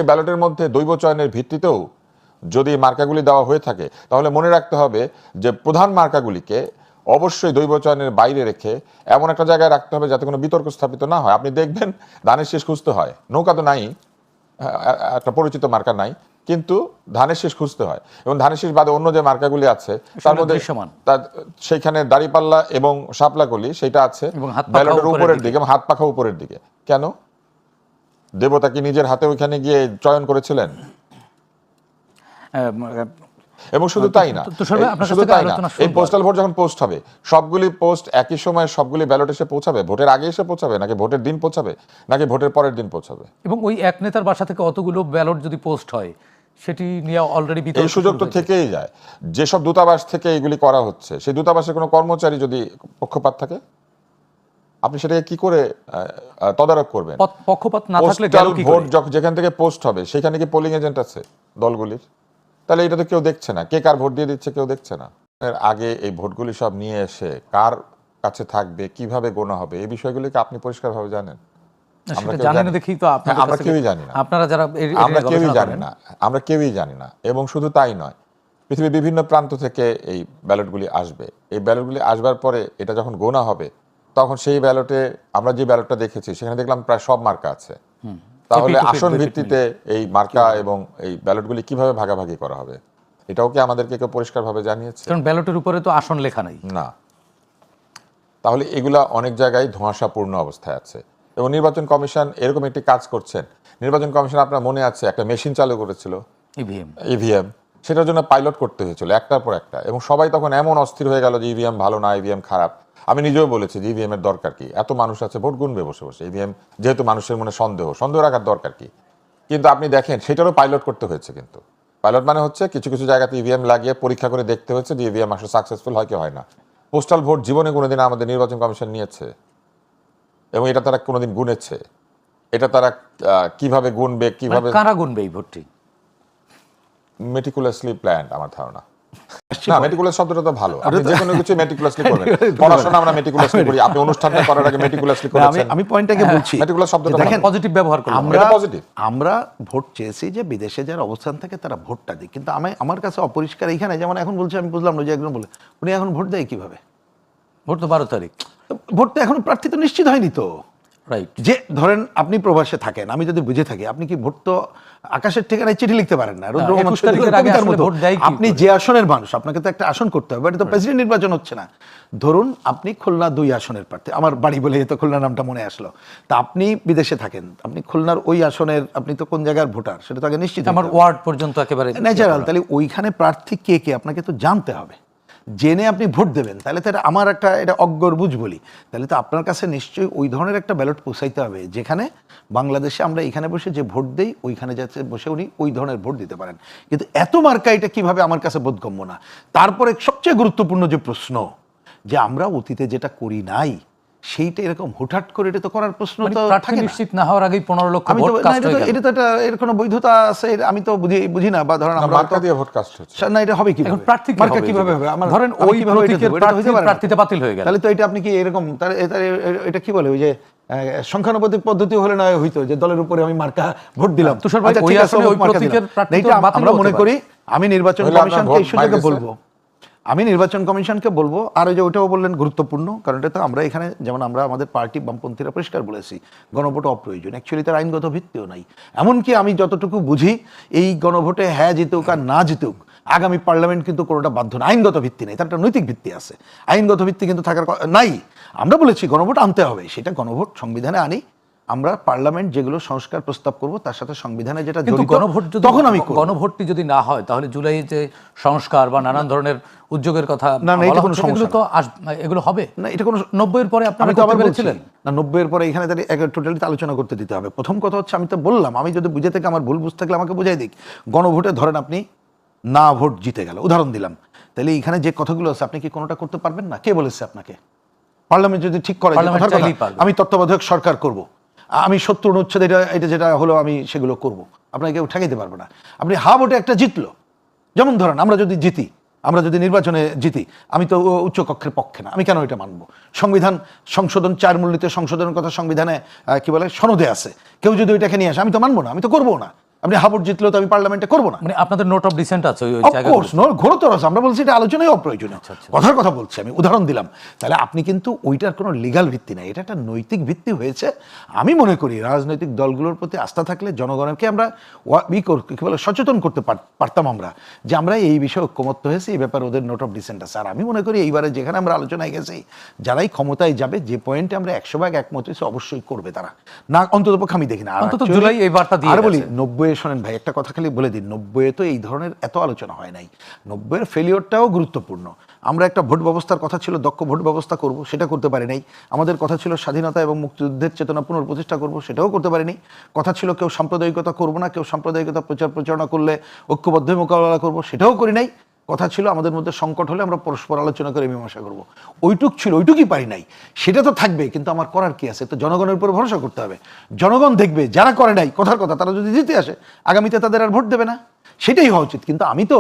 ব্যালটের মধ্যে দৈব চয়নের ভিত্তিতেও যদি মার্কাগুলি দেওয়া হয়ে থাকে তাহলে মনে রাখতে হবে যে প্রধান মার্কাগুলিকে অবশ্যই দৈব চয়নের বাইরে রেখে এমন একটা জায়গায় রাখতে হবে যাতে কোনো বিতর্ক স্থাপিত না হয়। আপনি দেখবেন ধানের শীষ খুঁজতে হয়, নৌকা তো নাই, একটা পরিচিত মার্কা নাই, কিন্তু ধানের শীষ খুঁজতে হয়। এবং ধানের শীষ বাদে অন্য যে মার্কাগুলি আছে তার মধ্যে সেইখানে দাড়িপাল্লা এবং শাপলাকলি সেটা আছে ব্যালটের উপরের দিকে, হাত পাখা উপরের দিকে। কেন? দেবতা কি নিজের হাতে ওইখানে গিয়ে চয়ন করেছিলেন? এবং শুধু তাই না, এই পোস্টাল ভোট যখন পোস্ট হবে সবগুলি পোস্ট একই সময় সবগুলি ব্যালট এসে পৌঁছাবে, ভোটের আগে এসে পৌঁছাবে নাকি ভোটের দিন পৌঁছাবে নাকি ভোটের পরের দিন পৌঁছাবে? এবং ওই এক নেতার বাসা থেকে অতগুলো ব্যালট যদি পোস্ট হয় সেটি নিয়ে অলরেডি এই সুযোগ তো থেকেই যায়। যেসব দূতাবাস থেকে এগুলি করা হচ্ছে সেই দূতাবাসের কোনো কর্মচারী যদি পক্ষপাত থাকে আপনি সেটাকে কি করে তদারক করবেন? পক্ষপাত না থাকলে ভোট যেখান থেকে পোস্ট হবে সেখানে কি পোলিং এজেন্ট আছে দলগুলির? তাহলে এটা তো কেউ দেখছে না, কে কার ভোট দিয়ে দিচ্ছে কেউ দেখছে না। এর আগে এই ভোটগুলি সব নিয়ে এসে কার কাছে থাকবে, কিভাবে গোনা হবে, এই বিষয়গুলিকে আপনি পরিষ্কারভাবে জানেন? আমরা কেউই জানি না, আমরা কেউই জানি না। এবং শুধু তাই নয়, পৃথিবীর বিভিন্ন প্রান্ত থেকে এই ব্যালটগুলি আসবে। এই ব্যালটগুলি আসবার পরে এটা যখন গোনা হবে তখন সেই ব্যালটে আমরা যে ব্যালটটা দেখেছি সেখানে দেখলাম প্রায় সব মার্কা আছে। তাহলে আসন ভিত্তিতে এই মার্কা এবং এই ব্যালটগুলি কিভাবে ভাগাভাগি করা হবে এটাও কি আমাদেরকে কেউ পরিষ্কারভাবে জানিয়েছে? কারণ ব্যালটের উপরে তো আসন লেখা নাই না। তাহলে এগুলা অনেক জায়গায় ধোঁয়াশাপূর্ণ অবস্থায় আছে এবং নির্বাচন কমিশন এরকম একটি কাজ করছেন। নির্বাচন কমিশন আপনার মনে আছে একটা মেশিন চালু করেছিল ইভিএম, সেটার জন্য পাইলট করতে হয়েছিল একটার পর একটা, এবং সবাই তখন এমন অস্থির হয়ে গেল যে ইভিএম ভালো না, ইভিএম খারাপ। আমি নিজেও বলেছি যে ইভিএম এর দরকার কি, এত মানুষ আছে ভোট গুনবে বসে বসে, ইভিএম যেহেতু মানুষের মনে সন্দেহ রাখার দরকার কি? কিন্তু আপনি দেখেন সেটারও পাইলট করতে হয়েছে। কিন্তু পাইলট মানে হচ্ছে কিছু কিছু জায়গাতে ইভিএম লাগিয়ে পরীক্ষা করে দেখতে হচ্ছে যে ইভিএম আসলে সাকসেসফুল হয় কি হয় না। পোস্টাল ভোট জীবনে কোনোদিন আমাদের নির্বাচন কমিশন নিয়েছে এবং এটা তারা কোনোদিন গুনেছে? এটা তারা কিভাবে গুনবে, কিভাবে কারা গুনবে এই ভোটটি? মেটিকুলাসলি প্ল্যান্ড আমার ধারণা। না, মেটিকুলাস শব্দটা তো ভালো, আপনি যে কোনো কিছু মেটিকুলাসলি করবেন। পড়াশোনা আমরা মেটিকুলাসলি করি, আপনি অনুষ্ঠানটা করার আগে মেটিকুলাসলি করেছেন। আমি পয়েন্টটাকে বলছি, মেটিকুলাস শব্দটা দেখেন পজিটিভ ব্যবহার করলাম। আমরা ভোট চেয়েছি যে বিদেশে যারা অবস্থান থাকে তারা ভোটটা দিক, কিন্তু আমার কাছে অপরিষ্কার এইখানে। যেমন এখন বলছে, আমি বুঝলাম না যে একজন বলে উনি এখন ভোট দেয় কিভাবে? ভোট তো 12 তারিখ, ভোট তো এখন প্রার্থী তো নিশ্চিত হয়নি তো। রাইট। যে ধরেন আপনি প্রবাসে থাকেন, আমি যদি বুঝে থাকি, আপনি কি ভোট তো আকাশের ঠিকানায় চিঠি লিখতে পারেন না। আপনি যে আসনের মানুষ, আপনাকে তো একটা আসন করতে হবে। এটা তো প্রেসিডেন্ট নির্বাচন হচ্ছে না। ধরুন আপনি খুলনা 2 আসনের প্রার্থী, আমার বাড়ি বলে তো খুলনা নামটা মনে আসলো। তা আপনি বিদেশে থাকেন, আপনি খুলনার ওই আসনের, আপনি তো কোন জায়গার ভোটার সেটা তো আগে নিশ্চিত, আমার ওয়ার্ড পর্যন্ত একেবারে ন্যাচারাল। তাহলে ওইখানে প্রার্থী কে কে আপনাকে তো জানতে হবে, জেনে আপনি ভোট দেবেন। তাহলে তো আমার একটা এটা অজ্ঞর বুঝ বলি, তাহলে তো আপনার কাছে নিশ্চয়ই ওই ধরনের একটা ব্যালট পৌঁছাইতে হবে যেখানে বাংলাদেশে আমরা এখানে বসে যে ভোট দেই ওইখানে যাতে বসে উনি ওই ধরনের ভোট দিতে পারেন। কিন্তু এত মার্কা এটা কিভাবে আমার কাছে বোধগম্য না। তারপরে সবচেয়ে গুরুত্বপূর্ণ যে প্রশ্ন, যে আমরা অতীতে যেটা করি নাই সেইটা এরকম হুটহাট করে এটা তো করার প্রশ্ন তো থাকে না। নিশ্চিত না হওয়ার আগেই 15 লক্ষ ভোট কাস্ট হয়ে গেল। এটা তো এর কোনো বৈধতা আছে আমি তো বুঝি না। বা ধরেন আমরা মার্কা দিয়ে ভোট কাস্ট হচ্ছে না, এটা হবে কি? এখন প্রার্থী মার্কা কিভাবে হবে? আমরা ধরেন ওই প্রতীকের প্রার্থীতা বাতিল হয়ে গেল, তাহলে তো এটা আপনি কি এরকম, তাহলে এটা কি বলে ওই যে সংখ্যানুপাতিক পদ্ধতি হলে নয় হইতো যে দলের উপরে আমি মার্কা ভোট দিলাম। তুষার ভাই, ওই আসলে ওই প্রতীকের প্রার্থীতা বাতিল আমরা মনে করি, আমি নির্বাচন কমিশনকে এই সুযোগে বলবো, আমি নির্বাচন কমিশনকে বলবো। আর ওই যে ওটাও বললেন গুরুত্বপূর্ণ, কারণ এটা তো আমরা এখানে যেমন আমরা আমাদের পার্টি বামপন্থীরা পরিষ্কার বলেছি গণভোট অপ্রয়োজন। অ্যাকচুয়ালি তার আইনগত ভিত্তিও নাই। এমনকি আমি যতটুকু বুঝি এই গণভোটে হ্যাঁ জিতুক আর না জিতুক আগামী পার্লামেন্ট কিন্তু কোনোটা বাধ্য না, আইনগত ভিত্তি নেই, তার একটা নৈতিক ভিত্তি আছে। আইনগত ভিত্তি কিন্তু থাকার নাই। আমরা বলেছি গণভোট আনতে হবে, সেটা গণভোট সংবিধানে আনি। আমরা পার্লামেন্ট যেগুলো সংস্কার প্রস্তাব করব তার সাথে সংবিধানে যেটা জড়িত, তখন আমি গণভোটটি যদি না হয় তাহলে জুলাইতে সংস্কার বা নানান ধরনের উদ্যোগের কথা না, এটা কোনো সমস্যা তো এগুলো হবে না। এটা কোনো 90 এর পরে আপনি তো আবার বলেছিলেন না, 90 এর পরে এখানে টোটালি আলোচনা করতে দিতে হবে। প্রথম কথা হচ্ছে, আমি তো বললাম, আমি যদি বুঝে থেকে আমার ভুল বুঝ থাকলে আমাকে বুঝাই দিক। গণভোটে ধরেন আপনি না ভোট জিতে গেল, উদাহরণ দিলাম, তাহলে এখানে যে কথাগুলো আছে আপনি কি কোনোটা করতে পারবেন না? কে বলেছে আপনাকে? পার্লামেন্ট যদি ঠিক করে আমি তত্ত্বাবধায়ক সরকার করব, আমি 70 অনুচ্ছেদ এটা যেটা হলো আমি সেগুলো করব, আপনাকে কেউ ঠেকাইতে পারবে না। আপনি হা ভোটে একটা জিতলো, যেমন ধরেন আমরা যদি জিতি, আমরা যদি নির্বাচনে জিতি, আমি তো উচ্চ কক্ষের পক্ষে না, আমি কেন এটা মানবো? সংবিধান সংশোধন 4 মূলনীতি সংশোধনের কথা সংবিধানে কি বলে সনদে আছে, কেউ যদি ওইটাকে নিয়ে আসে আমি তো মানবো না, আমি তো করবো না। আপনি হাবুট জিতলেও তো আমি পার্লামেন্টে করবো না। মানে আপনাদের নোট অফ ডিসেন্ট আছে ওই Of জায়গায়? course, ঘোরতর আছে। আমরা বলছি এটা আলোচনায় অপ্রয়োজনীয়। কথার কথা বলছি, আমি উদাহরণ দিলাম। তাহলে আপনি কিন্তু ওইটার কোনো লিগ্যাল ভিত্তি নাই, এটা একটা নৈতিক ভিত্তি হয়েছে। আমি মনে করি রাজনৈতিক দলগুলোর প্রতি আস্থা থাকলে জনগণকে আমরা কি বলে সচেতন করতে পারতাম আমরা, যে আমরা এই বিষয়ে ঐক্যমত্য হয়েছি, এই ব্যাপারে ওদের নোট অফ ডিসেন্ট আছে। আর আমি মনে করি এইবারে যেখানে আমরা আলোচনায় গেছি, যারাই ক্ষমতায় যাবে, যে পয়েন্টে আমরা 100% একমত হয়েছি, অবশ্যই করবে তারা, না অন্ততপক্ষে আমি দেখি না। আর অন্তত actually- জুলাই এই বার্তা দিয়ে আর বলি গেছে। 90 শোনেন ভাই, একটা কথা খালি বলে দিন, 90 তো এই ধরনের এত আলোচনা হয় নাই। 90 ফেলিওরটাও গুরুত্বপূর্ণ। আমরা একটা ভোট ব্যবস্থার কথা ছিল, দক্ষ ভোট ব্যবস্থা করব, সেটা করতে পারি নাই। আমাদের কথা ছিল স্বাধীনতা এবং মুক্তিযুদ্ধের চেতনা পুনঃপ্রতিষ্ঠা করব, সেটাও করতে পারিনি। কথা ছিল কেউ সাম্প্রদায়িকতা করব না, কেউ সাম্প্রদায়িকতা প্রচারণা করলে ঐক্যবদ্ধ মোকাবেলা করব, সেটাও করি নাই। কথা ছিল আমাদের মধ্যে সংকট হলে আমরা পরস্পর আলোচনা করে মীমাংসা করব, ওইটুক ছিল, ওইটুকুই পারি নাই। সেটা তো থাকবে, কিন্তু আমার করার কি আছে? তো জনগণের উপর ভরসা করতে হবে। জনগণ দেখবে যারা করে নাই, কথার কথা, তারা যদি জিতে আসে, আগামীতে তাদের আর ভোট দেবে না, সেটাই হওয়া উচিত। কিন্তু আমি তো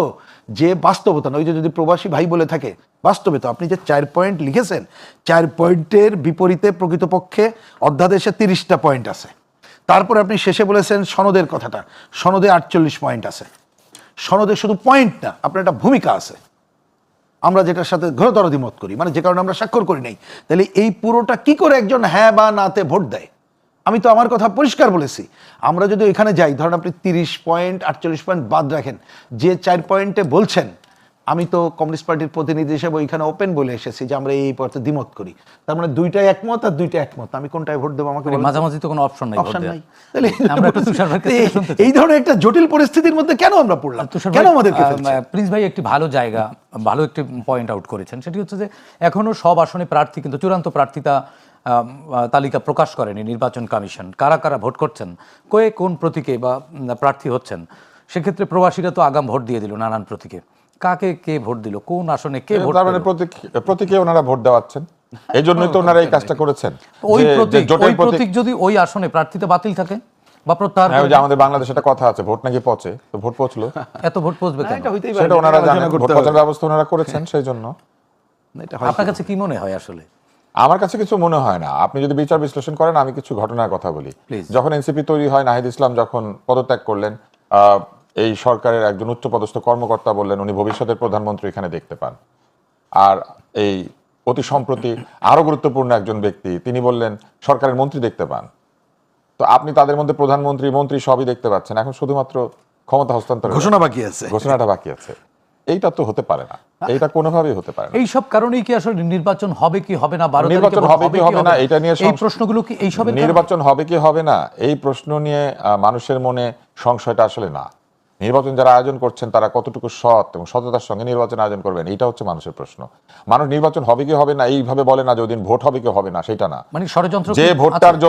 যে বাস্তবতা না, ওই যে যদি প্রবাসী ভাই বলে থাকে, বাস্তবে তো আপনি যে 4 পয়েন্ট লিখেছেন, 4 পয়েন্টের বিপরীতে প্রকৃতপক্ষে অধ্যাদেশে 30টা পয়েন্ট আছে। তারপরে আপনি শেষে বলেছেন সনদের কথাটা, সনদে 48 পয়েন্ট আছে। সনদে শুধু পয়েন্ট না, আপনার একটা ভূমিকা আছে, আমরা যেটার সাথে ঘোরতর দ্বিমত করি, মানে যে কারণে আমরা স্বাক্ষর করি নাই। তাহলে এই পুরোটা কি করে একজন হ্যাঁ বা নাতে ভোট দেয়? আমি তো আমার কথা পরিষ্কার বলেছি। আমরা যদি এখানে যাই, ধরেন আপনি 30 পয়েন্ট 48 পয়েন্ট বাদ রাখেন, যে 4 পয়েন্টে বলছেন, আমি তো কমিউনিস্ট পার্টির প্রতিনিধি হিসেবে ওইখানে ওপেন বলে এসেছি যে আমরা এই পথে দ্বিমত করি। তার মানে দুইটাই একমত আর দুইটা একমত, আমি কোনটায় ভোট দেবো? আমাকে বলুন। মাঝামাঝি তো কোনো অপশন নাই ভোট অপশন দেওয়ার। নাই। তাহলে আমরা একটু তুষার ভাইয়ের কাছ থেকে শুনতে চাই। এই ধরনের একটা জটিল পরিস্থিতির মধ্যে কেন আমরা পড়লাম? তুষার কেন ভাই, আমাদেরকে ফেলছে? প্রিন্স ভাই একটি ভালো জায়গা, ভালো একটি পয়েন্ট আউট করেছেন। সেটি হচ্ছে যে এখনো সব আসনে প্রার্থী কিন্তু চূড়ান্ত প্রার্থিতা তালিকা প্রকাশ করেনি নির্বাচন কমিশন। কারা কারা ভোট করছেন, কোন প্রতীকে বা প্রার্থী হচ্ছেন। সেক্ষেত্রে প্রবাসীরা তো আগাম ভোট দিয়ে দিল নানান প্রতীকে। কাকে কে ভোট দিল, কোন আসনে কে ভোট তার মানে পেল? প্রতীকে ওনারা ভোট দেওয়াচ্ছেন, এই জন্যই তো ওনারা এই কাজটা করেছেন। ওই যে প্রতীক, জোটের ওই প্রতীক, প্রতীক যদি ওই আসনে প্রার্থীতা বাতিল থাকে বা প্রত্যাহার হ্যাঁ, ওই করে যে দেয়, আমাদের বাংলাদেশে একটা কথা আছে, ভোট নাকি পচে, তো ভোট পচলো, এত ভোট পৌঁছবে না, কেন? এটা হইতেই পারে, সেটা ওনারা আলোচনা জানেন, করতে ভোট হবে। পচার ব্যবস্থা ওনারা করেছেন, সেই জন্য। এটা হয় আপনার কাছে কি মনে হয় আসলে? আমার কাছে কিছু মনে হয় না। আপনি যদি বিচার বিশ্লেষণ করেন, আমি কিছু ঘটনার কথা বলি। Please. যখন এনসিপি তৈরি হয়, নাহিদ ইসলাম যখন পদত্যাগ করলেন, এই সরকারের একজন উচ্চপদস্থ কর্মকর্তা বললেন উনি ভবিষ্যতের প্রধানমন্ত্রী এখানে দেখতে পান। আর এই অতি সম্প্রতি আরো গুরুত্বপূর্ণ একজন ব্যক্তি, তিনি বললেন সরকারের মন্ত্রী দেখতে পান। তো আপনি তাদের মধ্যে প্রধানমন্ত্রী, মন্ত্রী সবই দেখতে পাচ্ছেন, এখন শুধুমাত্র ক্ষমতা হস্তান্তর ঘোষণা বাকি আছে। ঘোষণাটা বাকি আছে। এইটা তো হতে পারে না, এইটা কোনোভাবেই হতে পারে না। এই সব কারণেই কি আসলে নির্বাচন হবে কি হবে না, 12 তারিখে নির্বাচন ভোট হবে কি হবে না, এটা নিয়ে এই প্রশ্নগুলো কি এই সবের কারণে? নির্বাচন হবে কি হবে না এই প্রশ্ন নিয়ে মানুষের মনে সংশয়টা আসলে না। নির্বাচন যারা আয়োজন করছেন তারা কতটুকু সৎ এবং সততার সঙ্গে নির্বাচন আয়োজন করবেন, এটা হচ্ছে মানুষের প্রশ্ন। মানুষ নির্বাচন হবে কি হবে না এইভাবে বলে না যে ওই দিন ভোট হবে কি হবে না, সেটা না। মানে ষড়যন্ত্র যে কি ভোটটার আছে?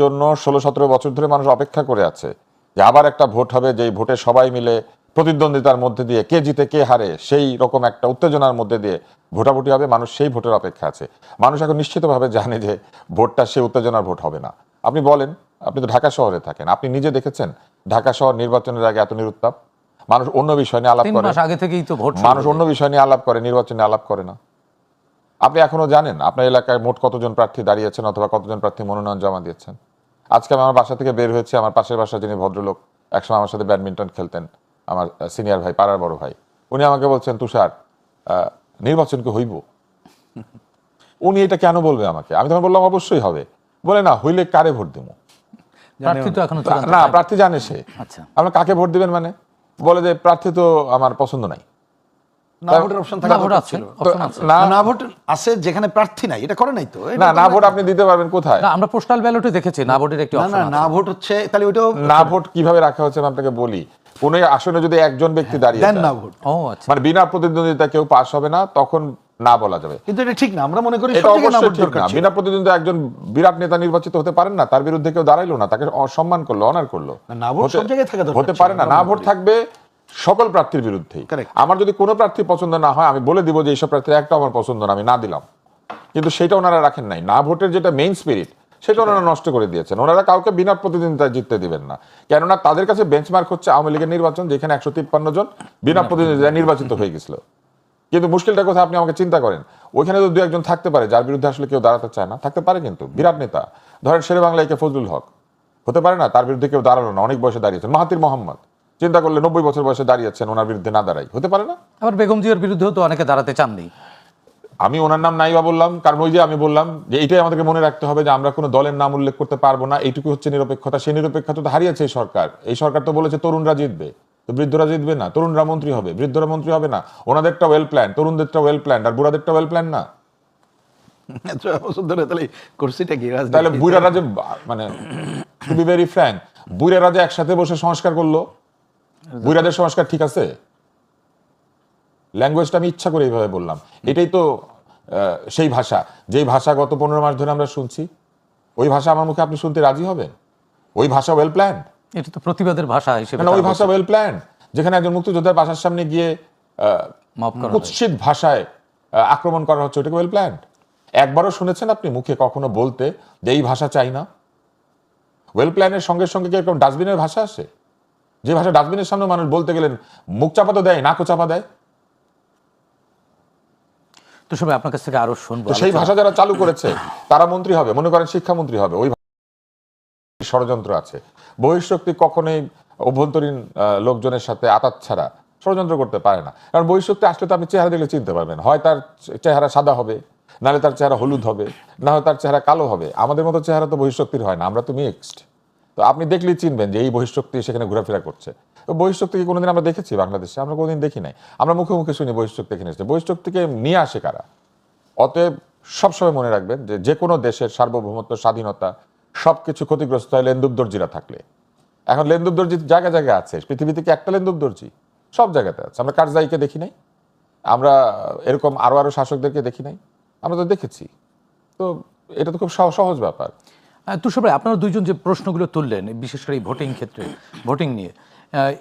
জন্য 16-17 বছর ধরে মানুষ অপেক্ষা করে আছে যে আবার একটা ভোট হবে, যেই ভোটে সবাই মিলে প্রতিদ্বন্দ্বিতার মধ্যে দিয়ে কে জিতে কে হারে সেই রকম একটা উত্তেজনার মধ্যে দিয়ে ভোটাভুটি হবে, মানুষ সেই ভোটের অপেক্ষা আছে। মানুষ এখন নিশ্চিতভাবে জানে যে ভোটটা সেই উত্তেজনার ভোট হবে না। আপনি বলেন, আপনি তো ঢাকা শহরে থাকেন, আপনি নিজে দেখেছেন ঢাকা শহর নির্বাচনের আগে এত নিরুত্তাপ। মানুষ অন্য বিষয় নিয়ে আলাপ 3 করে, মাস আগে থেকেই তো ভোট শুরু মানুষ হয়ে অন্য বিষয় নিয়ে আলাপ করে, নির্বাচনে আলাপ করে না। আপনি এখনো জানেন আপনার এলাকায় মোট কতজন প্রার্থী দাঁড়িয়েছেন অথবা কতজন প্রার্থী মনোনয়ন জমা দিয়েছেন? আজকে আমি আমার বাসা থেকে বের হয়েছি, আমার পাশের বাসা যিনি ভদ্রলোক একসময় আমার সাথে ব্যাডমিন্টন খেলতেন, আমার সিনিয়র ভাই, পাড়ার বড় ভাই, উনি আমাকে বলছেন তুষার নির্বাচন কি হইব? উনি এটা কেন বলবে আমাকে? আমি তখন বললাম অবশ্যই হবে। বলে না হইলে কারে ভোট দেবো? প্রার্থী তো এখনো চূড়ান্ত না, হয়নি। প্রার্থী জানে সে। আচ্ছা, আপনার কাকে ভোট দিবেন মানে? বলে যে প্রার্থী তো আমার পছন্দ নাই। না ভোটের অপশন না থাকা ভোট দরকার আছে, ছিল। option আছে। না না ভোট আছে যেখানে প্রার্থী নাই, এটা করে নাই তো। এটা না, করে না নাই। ভোট আপনি দিতে পারবেন কোথায়? না আমরা পোস্টাল ব্যালটে দেখেছি না ভোটের একটি না অপশন না, না আছে। ভোট হচ্ছে, তাহলে ওইটাও না ভোট কিভাবে রাখা হচ্ছে আমি আপনাকে বলি। কোন আসনে যদি একজন ব্যক্তি দাঁড়িয়ে দেন না যায়, ভোট। ও আচ্ছা, মানে বিনা প্রতিদ্বন্দ্বিতা কেউ পাস হবে না, তখন না বলা যাবে। কিন্তু এটা ঠিক না, আমরা মনে করি এটা সব জায়গায় না অবশ্যই ভোট ঠিক দরকার না। ছিল। বিনা প্রতিদ্বন্দ্বিতা একজন বিরাট নেতা নির্বাচিত হতে পারেন না, তার বিরুদ্ধে কেউ দাঁড়াইলো না, তাকে অসম্মান করলো, অনার করলো। না ভোট সব জায়গায় থাকা দরকার হতে ছিল, পারে না। আমরা না মনে ভোট করি। থাকবে সকল প্রার্থীর বিরুদ্ধেই। Correct. আমার যদি কোনো প্রার্থী পছন্দ না হয় আমি বলে দিব যে এইসব প্রার্থীর একটা আমার পছন্দ না, আমি না দিলাম। কিন্তু সেটা ওনারা রাখেন নাই। না ভোটের যেটা মেইন স্পিরিট সেটা ওনারা নষ্ট করে দিয়েছেন। ওনারা কাউকে বিনা প্রতিদ্বন্দ্বিতায় জিততে দিবেন না, কেননা তাদের কাছে বেঞ্চমার্ক হচ্ছে আওয়ামী লীগের নির্বাচন, যেখানে 153 জন বিনা প্রতিদ্বন্দ্বিতায় নির্বাচিত হয়ে গেছিল। কিন্তু মুশকিলটা কথা আপনি আমাকে চিন্তা করেন, ওইখানে তো দু একজন থাকতে পারে যার বিরুদ্ধে আসলে কেউ দাঁড়াতে চায় না, থাকতে পারে, কিন্তু বিরাট নেতা, ধরেন শেরে বাংলায় কে ফজলুল হক, হতে পারে না তার বিরুদ্ধে কেউ দাঁড়ালো না, অনেক বয়সে দাঁড়িয়েছেন। মাহাতির মোহাম্মদ চিন্তা করলে 90 বছর বয়সে দাঁড়িয়েছেন, ওনার বিরুদ্ধে না দাঁড়াই, হতে পারে না? আবার বেগম জিয়ার বিরুদ্ধেও তো অনেকে দাঁড়াতে চাননি। আমি ওনার নাম নাইবা বললাম কারণ ওই যে আমি বললাম যে এইটাই আমাদেরকে মনে রাখতে হবে যে আমরা কোনো দলের নাম উল্লেখ করতে পারবো না, এইটুকু হচ্ছে নিরপেক্ষতা। সেই নিরপেক্ষতা তো হারিয়েছে এই সরকার। এই সরকার তো বলেছে তরুণরা জিতবে, তো বৃদ্ধরা জিতবে না, তরুণরা মন্ত্রী হবে, বৃদ্ধরা মন্ত্রী হবে না। ওনাদেরটা ওয়েল প্ল্যান, তরুণদেরটা ওয়েল প্ল্যান, আর বুড়াদেরটা ওয়েল প্ল্যান না। তাহলে করছিটা কি রাজনীতি? তাহলে বুড়ারা যে মানে টু বি ভেরি ফ্র্যাঙ্ক, বুড়ারা যে একসাথে বসে সংস্কার করলো, বুড়াদের সংস্কার ঠিক আছে? ল্যাঙ্গুয়েজটা আমি ইচ্ছা করে এইভাবে বললাম। এটাই তো সেই ভাষা, যেই ভাষা গত 15 মাস ধরে আমরা শুনছি। ওই ভাষা আমার মুখে আপনি শুনতে রাজি হবেন? ওই ভাষা ওয়েল প্ল্যান? এটা তো প্রতিবাদের ভাষা হিসেবে ওই ভাষা ওয়েল প্ল্যান, যেখানে একজন মুক্তিযোদ্ধার বাসার সামনে গিয়ে মাফ করা হয়। কুৎসিত ভাষায় আক্রমণ করা হচ্ছে, ওটাকে ওয়েল প্ল্যান? একবারও শুনেছেন আপনি মুখে কখনো বলতে যে এই ভাষা চাই না? ওয়েল প্ল্যানের সঙ্গে সঙ্গে কি এরকম ডাস্টবিনের ভাষা আসে? যে ভাষা ডাস্টবিনের সামনে মানুষ বলতে গেলেন মুখ চাপা তো দেয়, নাকও চাপা দেয়। তো সবাই আপনার কাছ থেকে আরো শুনবো। তো সেই ভাষা যারা চালু করেছে তারা মন্ত্রী হবে, মনে করেন শিক্ষামন্ত্রী হবে। ওই ষড়যন্ত্র আছে। বহিঃশক্তি কখনোই অভ্যন্তরীণ লোকজনের সাথে আতাত ছাড়া ষড়যন্ত্র করতে পারে না। কারণ বহিঃশক্তি আসলে তো আপনি চেহারা দেখলে চিনতে পারবেন, হয় তার চেহারা সাদা হবে, নাহলে তার চেহারা হলুদ হবে, না হয় তার চেহারা কালো হবে। আমাদের মতো চেহারা তো বহিঃশক্তির হয় না, আমরা তো মিক্সড। তো আপনি দেখলেই চিনবেন যে এই বহিঃশক্তি সেখানে ঘোরাফেরা করছে। তো বহিঃশক্তিকে কোনোদিন আমরা দেখেছি বাংলাদেশে? আমরা কোনোদিন দেখি নাই। আমরা মুখে মুখে শুনি বহিঃশক্তি এখানে এসেছে। বহিঃশক্তিকে নিয়ে আসে কারা? অতএব সবসময় মনে রাখবেন যে যে কোনো দেশের সার্বভৌমত্ব, স্বাধীনতা সবকিছু ক্ষতিগ্রস্ত হয় লেন্দুব দর্জিরা থাকলে। এখন লেন্দুব দর্জি জায়গায় জায়গায় আছে, পৃথিবীতে কি একটা লেন্দুব দর্জি? সব জায়গাতে আছে। আমরা কারজাইকে দেখি নাই? আমরা এরকম আরো আরো শাসকদেরকে দেখি নাই? আমরা তো দেখেছি। তো এটা তো খুব সহজ ব্যাপার। তুষার ভাই, আপনারা দুইজন যে প্রশ্নগুলো তুললেন, বিশেষ করে এই ভোটিং ক্ষেত্রে, ভোটিং নিয়ে,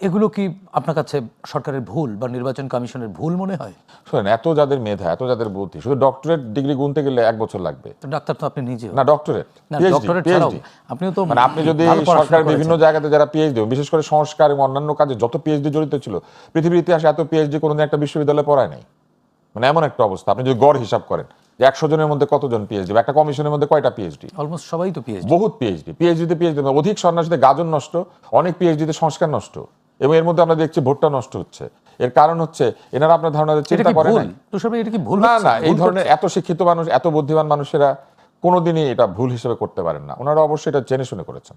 এগুলো কি আপনার কাছে সরকারের ভুল বা নির্বাচন কমিশনের ভুল মনে হয়? শোনেন, এত যাদের মেধা, এত যাদের বুদ্ধি, শুধু ডক্টরেট ডিগ্রি গুনতে গেলে 1 বছর লাগবে। তো ডাক্তার তো আপনি নিজেও না, ডক্টরেট, না, ডক্টরেট ছাড়াও আপনিও তো মানে আপনি যদি ভালো পড়াশোনা সরকারের বিভিন্ন করেছেন। জায়গাতে যারা পিএইচডি, বিশেষ করে সংস্কার এবং অন্যান্য কাজে যত পিএইচডি জড়িত ছিল, পৃথিবীর ইতিহাসে এত পিএইচডি কোনোদিন একটা বিশ্ববিদ্যালয়ে পড়ায় নাই। মানে এমন একটা অবস্থা। আপনি যদি গড় হিসাব করেন যে 100 জনের মধ্যে কতজন পিএইচডি, বা একটা কমিশনের মধ্যে কয়টা পিএইচডি? অলমোস্ট সবাই তো পিএইচডি। বহুত পিএইচডি, পিএইচডি অধিক সন্ন্যাসীতে গাজন নষ্ট, অনেক পিএইচডিতে সংস্কার নষ্ট, এবং এর মধ্যে আমরা দেখছি ভোটটা নষ্ট হচ্ছে। এর কারণ হচ্ছে এনারা আপনার ধারণা চিন্তা করে নাই। তুষার ভাই, এটা কি ভুল? না হচ্ছে? না, এই ভুল ধরনের করছে? এত শিক্ষিত মানুষ, এত বুদ্ধিমান মানুষেরা কোনোদিনই এটা ভুল হিসেবে করতে পারেন না। ওনারা অবশ্যই এটা জেনে শুনে করেছেন।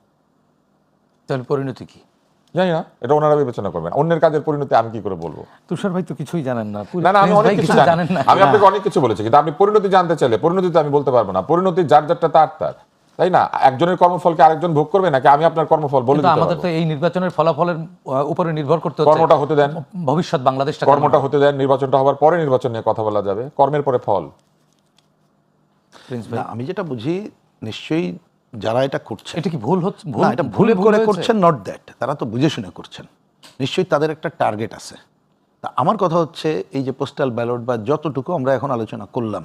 তাহলে পরিণতি কি? জানি না, এটা ওনারা বিবেচনা করবেন। অন্যের কাজের পরিণতি আমি কি করে বলবো? তুষার ভাই তো কিছুই জানেন না। না না, আমি প্রিন্স অনেক ভাই কিছু জানেন না। আমি আপনাকে অনেক কিছু বলেছি, কিন্তু আপনি পরিণতি জানতে চাইলে পরিণতি তো আমি বলতে পারবো না। পরিণতি যার যারটা তার তার, তাই না? একজনের কর্মফলকে আরেকজন ভোগ করবে, নাকি আমি আপনার কর্মফল বলে কিন্তু দিতে আমাদের পারবো? তো এই নির্বাচনের ফলাফলের উপরে নির্ভর করতে হচ্ছে। কর্মটা হতে দেন, ভবিষ্যৎ বাংলাদেশটা কর্মটা হতে দেন। নির্বাচনটা হওয়ার পরে নির্বাচন নিয়ে কথা বলা যাবে, কর্মের পরে ফল। প্রিন্স ভাই, না, আমি যেটা বুঝি, নিশ্চয়ই যারা এটা করছে, এটা কি ভুল হচ্ছে? না, এটা ভুল করে করছেন, নট দ্যাট, তারা তো বুঝে শুনে করছেন। নিশ্চয়ই তাদের একটা টার্গেট আছে। তা আমার কথা হচ্ছে, এই যে পোস্টাল ব্যালট বা যতটুকু আমরা এখন আলোচনা করলাম,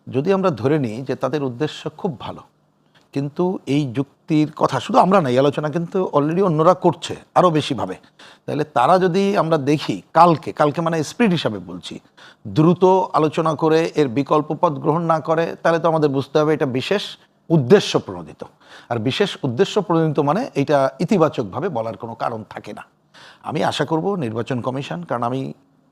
যদি আমরা ধরে নিই যে তাদের উদ্দেশ্য খুব ভালো, কিন্তু এই যুক্তির কথা শুধু আমরা না, এই আলোচনা কিন্তু অলরেডি অন্যরা করছে আরও বেশিভাবে, তাহলে তারা যদি আমরা দেখি কালকে মানে স্পিরিট হিসাবে বলছি, দ্রুত আলোচনা করে এর বিকল্প পথ গ্রহণ না করে, তাহলে তো আমাদের বুঝতে হবে এটা বিশেষ উদ্দেশ্য প্রণোদিত। আর বিশেষ উদ্দেশ্য প্রণোদিত মানে এটা ইতিবাচকভাবে বলার কোনো কারণ থাকে না। আমি আশা করব নির্বাচন কমিশন, কারণ আমি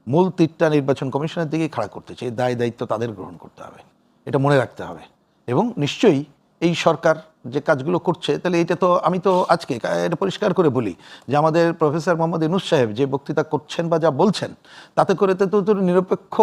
মূল তীরটা নির্বাচন কমিশনের দিকেই খাড়া করতে চাই, দায় দায়িত্ব তাদের গ্রহণ করতে হবে, এটা মনে রাখতে হবে। এবং নিশ্চয়ই এই সরকার যে কাজগুলো করছে, তাহলে এটা তো আমি তো আজকে এটা পরিষ্কার করে বলি যে আমাদের প্রফেসর মোহাম্মদ ইউনূস সাহেব যে বক্তৃতা করছেন বা যা বলছেন, তাতে করে তো নিরপেক্ষ,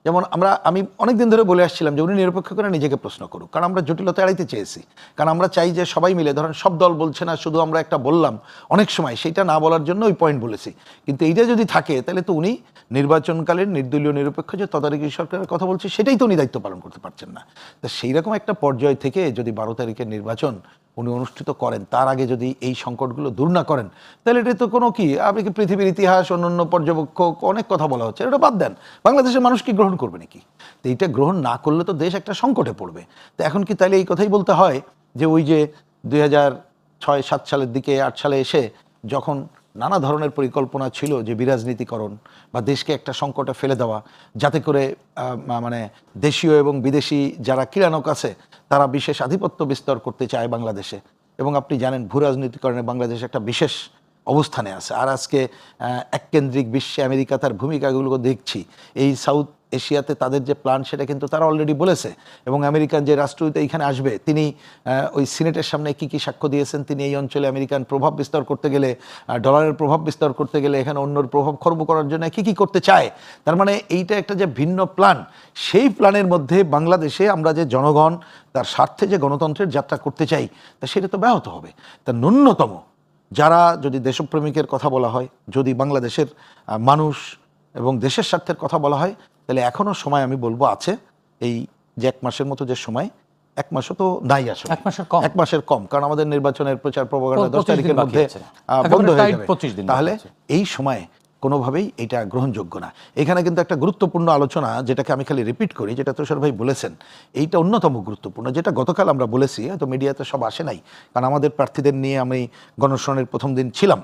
যেমন আমি অনেক দিন ধরে বলে আসছিলাম যে উনি নিরপেক্ষ করে নিজেকে প্রশ্ন করুক, কারণ আমরা জটিলতা এড়াইতে চেয়েছি। কারণ আমরা চাই যে সবাই মিলে, ধরেন সব দল বলছে না, শুধু আমরা একটা বললাম, অনেক সময় সেইটা না বলার জন্য ওই পয়েন্ট বলেছি। কিন্তু এইটা যদি থাকে, তাহলে তো উনি নির্বাচনকালীন নির্দলীয় নিরপেক্ষ যে তদারকি সরকারের কথা বলছে, সেটাই তো উনি দায়িত্ব পালন করতে পারছেন না। তা সেই রকম একটা পর্যায় থেকে যদি 12 তারিখের নির্বাচন উনি অনুষ্ঠিত করেন, তার আগে যদি এই সংকটগুলো দূর না করেন, তাহলে এটা তো কোনো কি, আপনি কি পৃথিবীর ইতিহাস, অন্যান্য পর্যবেক্ষক অনেক কথা বলা হচ্ছে, এটা বাদ দেন, বাংলাদেশের মানুষ কি গ্রহণ করবে নাকি? তো এইটা গ্রহণ না করলে তো দেশ একটা সংকটে পড়বে। তো এখন কি তাহলে এই কথাই বলতে হয় যে ওই যে 2006-7 সালের দিকে 8 সালে এসে যখন নানা ধরনের পরিকল্পনা ছিল যে বিরাজনীতিকরণ বা দেশকে একটা সংকটে ফেলে দেওয়া, যাতে করে মানে দেশীয় এবং বিদেশি যারা ক্রীড়ানক আছে তারা বিশেষ আধিপত্য বিস্তার করতে চায় বাংলাদেশে, এবং আপনি জানেন ভূ রাজনীতিকরণে বাংলাদেশ একটা বিশেষ অবস্থানে আছে। আর আজকে এককেন্দ্রিক বিশ্বে আমেরিকা তার ভূমিকাগুলো দেখছি। এই সাউথ এশিয়াতে তাদের যে প্ল্যান সেটা কিন্তু তারা অলরেডি বলেছে, এবং আমেরিকান যে রাষ্ট্রদূত এইখানে আসবে তিনি ওই সিনেটের সামনে কি কি সাক্ষ্য দিয়েছেন, তিনি এই অঞ্চলে আমেরিকান প্রভাব বিস্তার করতে গেলে, ডলারের প্রভাব বিস্তার করতে গেলে, এখানে অন্যর প্রভাব খর্ব করার জন্য কি কি করতে চায়। তার মানে এইটা একটা যে ভিন্ন প্ল্যান, সেই প্ল্যানের মধ্যে বাংলাদেশে আমরা যে জনগণ তার স্বার্থে যে গণতন্ত্রের যাত্রা করতে চাই, তা সেটা তো ব্যাহত হবে। তা ন্যূনতম যারা, যদি দেশপ্রেমিকের কথা বলা হয়, যদি বাংলাদেশের মানুষ এবং দেশের স্বার্থের কথা বলা হয়, তাহলে এখনো সময় আমি বলবো আছে। এই যে 1 মাসের মতো যে সময়, 1 মাসও তো নাই আসলে, 1 মাসের কম। 1 মাসের কম, কারণ আমাদের নির্বাচনের প্রচার প্রপাগান্ডা 10 25 দিন তারিখের বাকি মধ্যে আছে। বন্ধ একেবারে হয়ে tight যাবে। 25 দিন বাকি তাহলে আছে। এই সময়ে কোনোভাবেই এটা গ্রহণযোগ্য না। এখানে কিন্তু একটা গুরুত্বপূর্ণ আলোচনা, যেটাকে আমি খালি রিপিট করি, যেটা তুষার ভাই বলেছেন, এইটা অন্যতম গুরুত্বপূর্ণ, যেটা গতকাল আমরা বলেছি, হয়তো মিডিয়াতে সব আসে নাই, কারণ আমাদের প্রার্থীদের নিয়ে আমি গণশুনানির প্রথম দিন ছিলাম।